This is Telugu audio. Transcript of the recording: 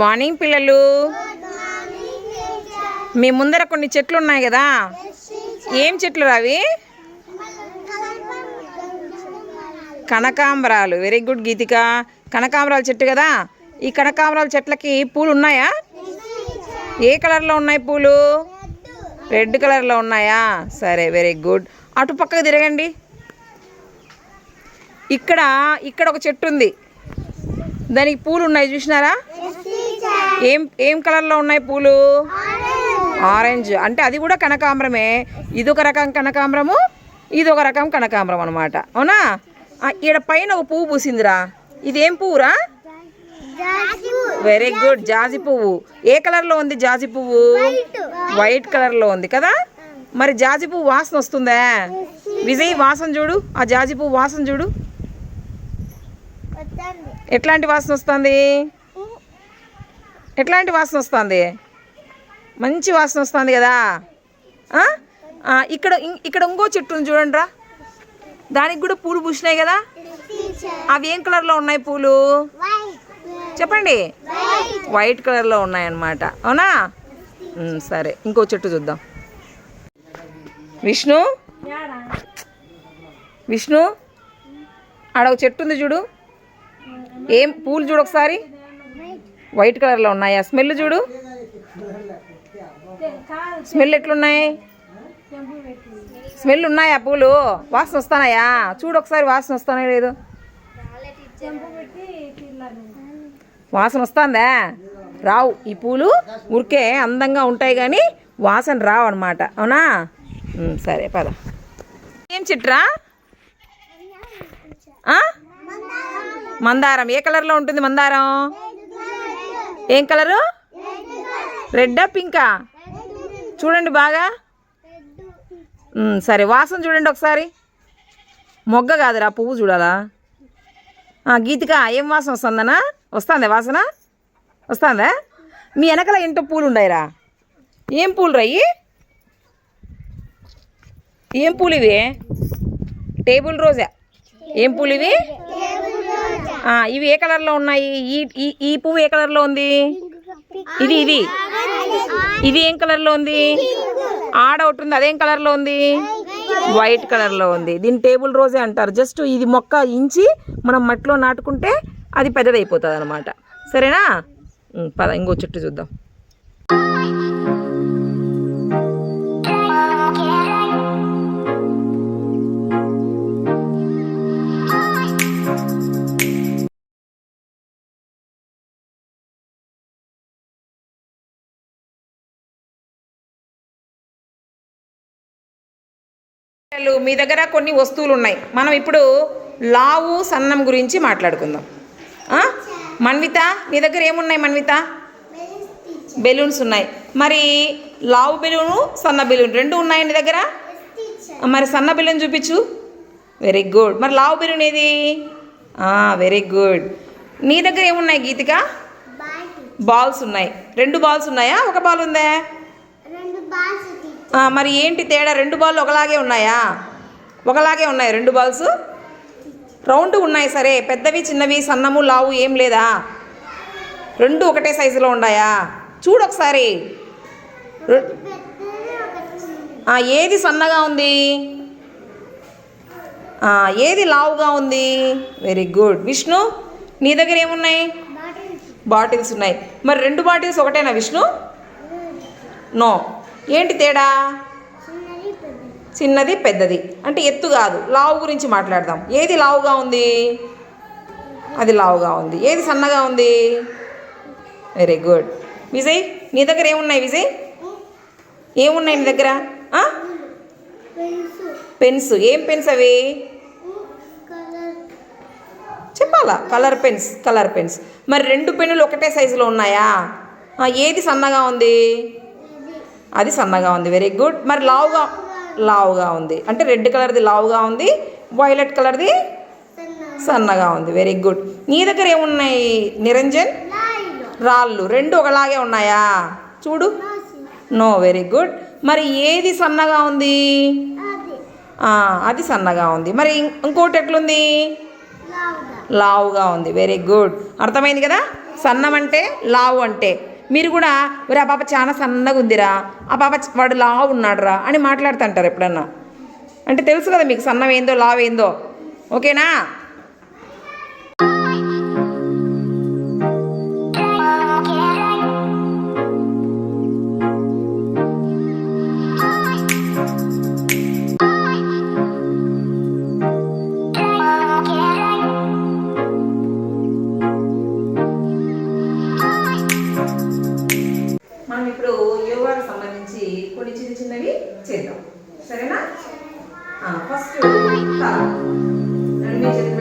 మార్నింగ్ పిల్లలు. మీ ముందర కొన్ని చెట్లు ఉన్నాయి కదా, ఏం చెట్లు అవి? కనకాంబరాలు. వెరీ గుడ్ గీతిక. కనకాంబరాల చెట్టు కదా. ఈ కనకాంబరాల చెట్లకి పూలు ఉన్నాయా? ఏ కలర్లో ఉన్నాయి పూలు? రెడ్ కలర్లో ఉన్నాయా? సరే, వెరీ గుడ్. అటు పక్కకు తిరగండి. ఇక్కడ ఒక చెట్టు ఉంది, దానికి పూలు ఉన్నాయి, చూసినారా? ఏం కలర్లో ఉన్నాయి పూలు? ఆరెంజ్. అంటే అది కూడా కనకాంబరమే. ఇదొక రకం కనకాంబరము, ఇదొక రకం కనకాంబరం అనమాట. అవునా? ఈడ పైన ఒక పువ్వు పూసిందిరా. ఇదేం పువ్వురా? వెరీ గుడ్, జాజి పువ్వు. ఏ కలర్లో ఉంది జాజి పువ్వు? వైట్ కలర్లో ఉంది కదా. మరి జాజి పువ్వు వాసన వస్తుందా? విజయ్, వాసన చూడు, ఆ జాజి పువ్వు వాసన చూడు. ఎట్లాంటి వాసన వస్తుంది? ఎట్లాంటి వాసన వస్తుంది? మంచి వాసన వస్తుంది కదా. ఇక్కడ ఇంకో చెట్టు ఉంది చూడండి రా, దానికి కూడా పూలు పూసినాయి కదా. అవి ఏం కలర్లో ఉన్నాయి పూలు? చెప్పండి. వైట్ కలర్లో ఉన్నాయన్నమాట. అవునా? సరే, ఇంకో చెట్టు చూద్దాం. విష్ణు, ఆడ ఒక చెట్టు ఉంది చూడు. ఏం పూలు చూడు ఒకసారి. వైట్ కలర్లో ఉన్నాయా? స్మెల్ చూడు, స్మెల్ ఎట్లున్నాయి? స్మెల్ ఉన్నాయా పూలు? వాసన వస్తున్నాయా? చూడు ఒకసారి, వాసన వస్తానే లేదు. వాసన వస్తుందా? రావు. ఈ పూలు ఊరికే అందంగా ఉంటాయి కానీ వాసన రావు అనమాట. అవునా? సరే, పద. ఏం చెట్రా? మందారం. ఏ కలర్లో ఉంటుంది మందారం? ఏం కలరు? రెడ్డా పింకా? చూడండి బాగా. సరే, వాసన చూడండి ఒకసారి. మొగ్గ కాదురా, పువ్వు చూడాలా. గీతిక, ఏం వాసన వస్తుందనా? వస్తుందా వాసన? వస్తుందా? మీ వెనకల ఏంటో పూలు ఉన్నాయిరా. ఏం పూలు రయ్యి? ఏం పూలు ఇవి? టేబుల్ రోజా. ఏం పూలు ఇవి? ఇవి ఏ కలర్లో ఉన్నాయి? ఈ పువ్వు ఏ కలర్లో ఉంది? ఇది ఏం కలర్లో ఉంది? ఆడ ఒకటి ఉంది, అదేం కలర్లో ఉంది? వైట్ కలర్లో ఉంది. దీన్ని టేబుల్ రోజే అంటారు. జస్ట్ ఇది మొక్క ఇంచి మనం మట్టిలో నాటుకుంటే అది పెద్దదైపోతుంది అనమాట. సరేనా? పద, ఇంకో చెట్టు చూద్దాం. మీ దగ్గర కొన్ని వస్తువులు ఉన్నాయి. మనం ఇప్పుడు లావు సన్నం గురించి మాట్లాడుకుందాం. మన్విత, నీ దగ్గర ఏమున్నాయి మన్విత? బెలూన్స్ ఉన్నాయి. మరి లావు బెలూను, సన్న బెలూన్ రెండు ఉన్నాయి నీ దగ్గర. మరి సన్న బెలూన్ చూపించు. Very good. మరి లావు బెలూన్ ఏది? Very good. నీ దగ్గర ఏమున్నాయి గీతిక? బాల్స్ ఉన్నాయి. రెండు బాల్స్ ఉన్నాయా, ఒక బాల్ ఉందా? మరి ఏంటి తేడా? రెండు బాల్ ఒకలాగే ఉన్నాయా? ఒకలాగే ఉన్నాయి రెండు బాల్స్. రౌండ్ ఉన్నాయి. సరే, పెద్దవి చిన్నవి సన్నము లావు ఏం లేదా? రెండు ఒకటే సైజులో ఉన్నాయా? చూడు ఒకసారి. ఏది సన్నగా ఉంది? ఏది లావుగా ఉంది? Very good. విష్ణు, నీ దగ్గర ఏమున్నాయి? బాటిల్స్ ఉన్నాయి. మరి రెండు బాటిల్స్ ఒకటేనా విష్ణు? నో. ఏంటి తేడా? చిన్నది పెద్దది. అంటే ఎత్తు కాదు, లావు గురించి మాట్లాడదాం. ఏది లావుగా ఉంది? అది లావుగా ఉంది. ఏది సన్నగా ఉంది? Very good. విజయ్, నీ దగ్గర ఏమున్నాయి విజయ్? ఏమున్నాయి నీ దగ్గర? పెన్స్. ఏం పెన్స్ అవి? చెప్పాలా? Colour pens. మరి రెండు పెన్నులు ఒకటే సైజులో ఉన్నాయా? ఏది సన్నగా ఉంది? అది సన్నగా ఉంది. Very good. మరి లావుగా ఉంది. అంటే రెడ్ కలర్ది లావుగా ఉంది, వైలెట్ కలర్ది సన్నగా ఉంది. Very good. నీ దగ్గర ఏమున్నాయి నిరంజన్? రాళ్ళు. రెండు ఒకలాగే ఉన్నాయా? చూడు. నో. Very good. మరి ఏది సన్నగా ఉంది? అది సన్నగా ఉంది. మరి ఇంకోటి ఎట్లుంది? లావుగా ఉంది. Very good. అర్థమైంది కదా? సన్నం అంటే లావు అంటే. మీరు కూడా ఒరే ఆ పాప చాలా సన్నగా ఉందిరా, ఆ పాప వాడు లావు ఉన్నాడురా అని మాట్లాడుతుంటారు ఎప్పుడన్నా. అంటే తెలుసు కదా మీకు సన్నం ఏందో లావు ఏందో. ఓకేనా? మనం ఇప్పుడు యోగాకు సంబంధించి కొన్ని చిన్న చిన్నవి చేద్దాం. సరేనా? ఫస్ట్ నడుము చేతులు